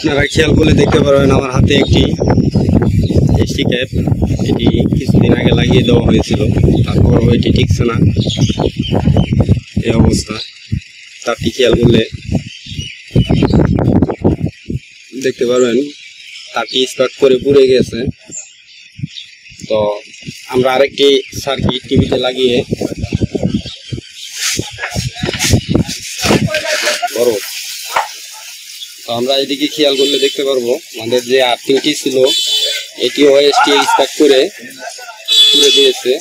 আপনারা খেয়াল করলে দেখতে পারবেন আমার হাতে একটি এসটি ক্যাপ, এটি কিছুদিন আগে লাগিয়ে দেওয়া হয়েছিল, তারপরও এটি টিকছে না এই অবস্থা। তারটি খেয়াল করলে দেখতে পারবেন তারটি স্পার্ক করে পুড়ে গেছে। তো আমরা আরেকটি সার্কিট টিভিতে লাগিয়ে বড়, তো আমরা এদিকে খেয়াল করলে দেখতে পারবো আমাদের যে আর্থিংটি ছিল এটিও স্টিল স্পার্ক করে পুড়ে দিয়েছে।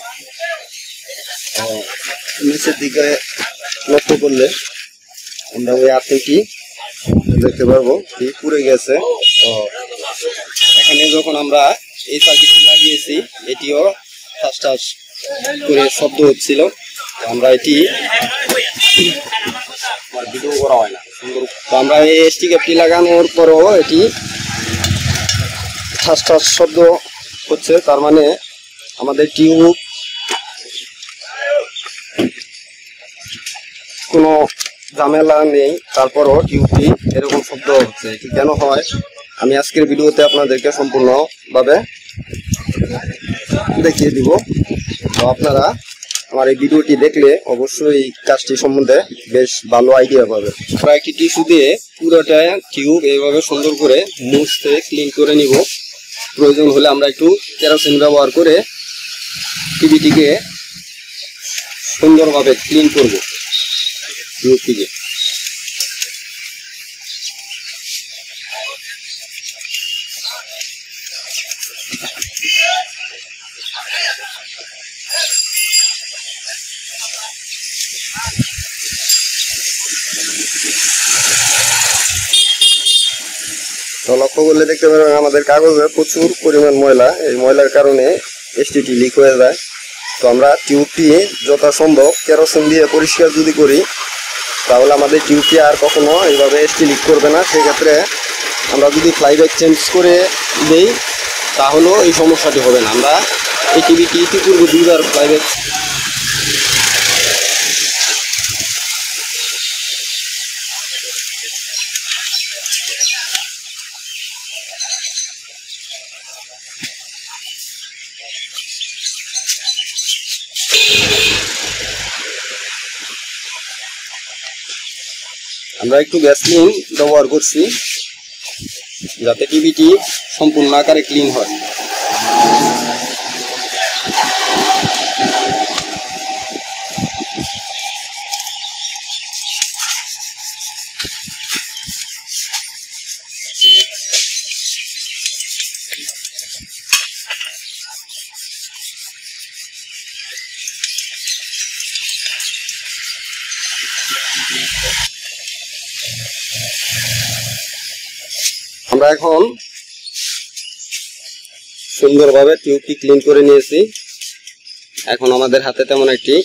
নিচের দিকে লক্ষ্য করলে আমরা ওই আর্থিংটি দেখতে পারবো কি পুড়ে গেছে। তো এখানে যখন আমরা এই সার্কিটটি লাগিয়েছি এটিও ঠাস ঠাস করে শব্দ হচ্ছিল। তো আমরা এটি ভিডিও করা হয় না সুন্দর। তো আমরা এই এসটি ক্যাপটি লাগানোর পরও এটি ঠাস ঠাস শব্দ হচ্ছে, তার মানে আমাদের টিউব কোনো ঝামেলা নেই, তারপরও টিউবটি এরকম শব্দ হচ্ছে। এটি কেন হয় আমি আজকের ভিডিওতে আপনাদেরকে সম্পূর্ণভাবে দেখিয়ে দিব। তো আপনারা আমার এই ভিডিওটি দেখলে অবশ্যই এই কাজটি সম্বন্ধে বেশ ভালো আইডিয়া পাবেন। আমরা একটি টিস্যু দিয়ে পুরোটা টিউব এইভাবে সুন্দর করে মুছতে ক্লিন করে নিব। প্রয়োজন হলে আমরা একটু কেরোসিন ব্যবহার করে টিভিটিকে সুন্দরভাবে ক্লিন করব টিউবটিকে। তো লক্ষ্য করলে দেখতে পারবেন আমাদের কাগজে প্রচুর পরিমাণ ময়লা, এই ময়লার কারণে এসটিটি লিক হয়ে যায়। তো আমরা টিউবটি যথাসম্ভব কেরোসিন দিয়ে পরিষ্কার যদি করি তাহলে আমাদের টিউবটি আর কখনো এইভাবে এসটি লিক করবে না। সেক্ষেত্রে আমরা যদি ফ্লাইব্যাক চেঞ্জ করে দেই তাহলেও এই সমস্যাটি হবে না। আমরা এই টিভিটি ইতিপূর্বে 2বার ফ্লাইব্যাক আমরা একটু গ্যাসলিন ব্যবহার করছি যাতে টিভিটি সম্পূর্ণ আকারে ক্লিন হয়। আমরা এখন সুন্দরভাবে টিউবটি ক্লিন করে নিয়েছি, এখন আমাদের হাতে তেমন একটি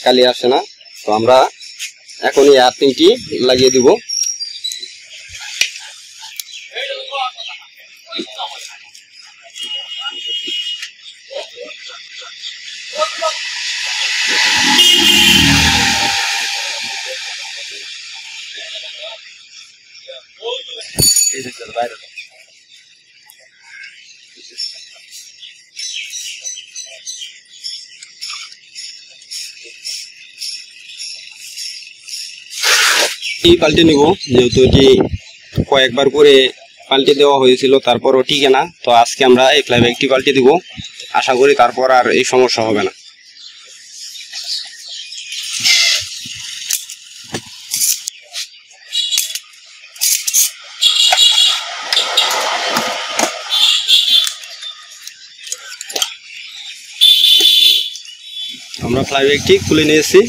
কালি আসে না। তো আমরা এখন এই আর্থিংটি লাগিয়ে দিব। পাল্টে নিব, যেহেতু এটি কয়েকবার করে পাল্টে দেওয়া হয়েছিল তারপরও টিকে না। তো আজকে আমরা এই ফ্লাইব্যাগটি পাল্টে দিব, আশা করি তারপর আর এই সমস্যা হবে না। আমরা ফ্লাইব্যাগটি খুলে নিয়েছি।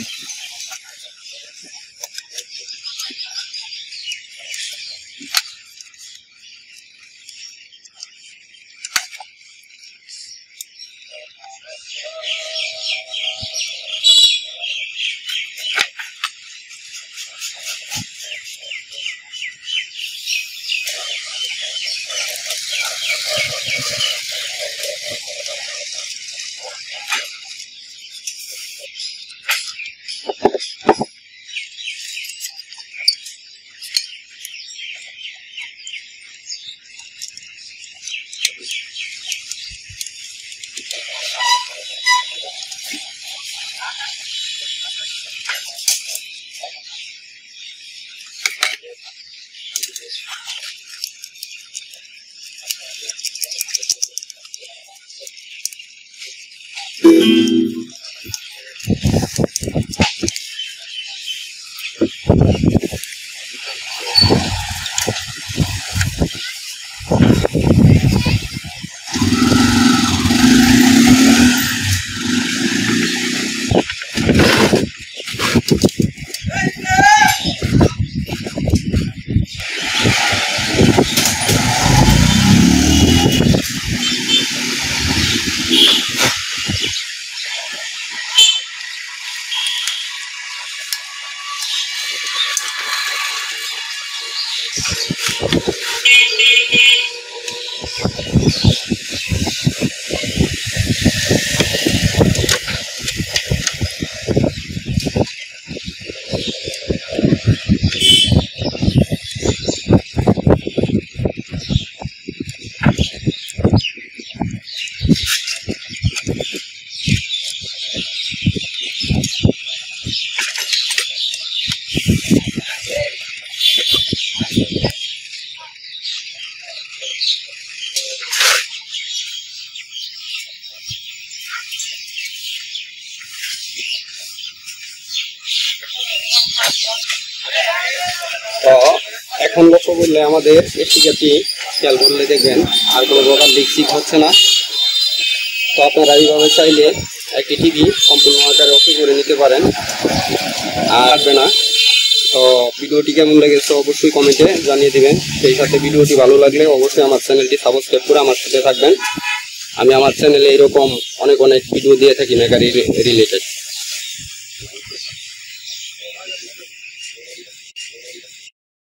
তো এখন লক্ষ্য করলে আমাদের স্টিকারটি খেয়াল করলে দেখবেন আর কোনো প্রকার লিক হচ্ছে না। তো আপনারা এইভাবে চাইলে একটি টিভি সম্পূর্ণ আকারে ওকে করে নিতে পারেন, আর আসবে না। তো ভিডিওটি কেমন লেগেছে অবশ্যই কমেন্টে জানিয়ে দিবেন। সেই সাথে ভিডিওটি ভালো লাগলে অবশ্যই আমার চ্যানেলটি সাবস্ক্রাইব করে আমার সাথে থাকবেন। আমি আমার চ্যানেলে এরকম অনেক ভিডিও দিয়ে থাকি মেকারি রিলেটেড।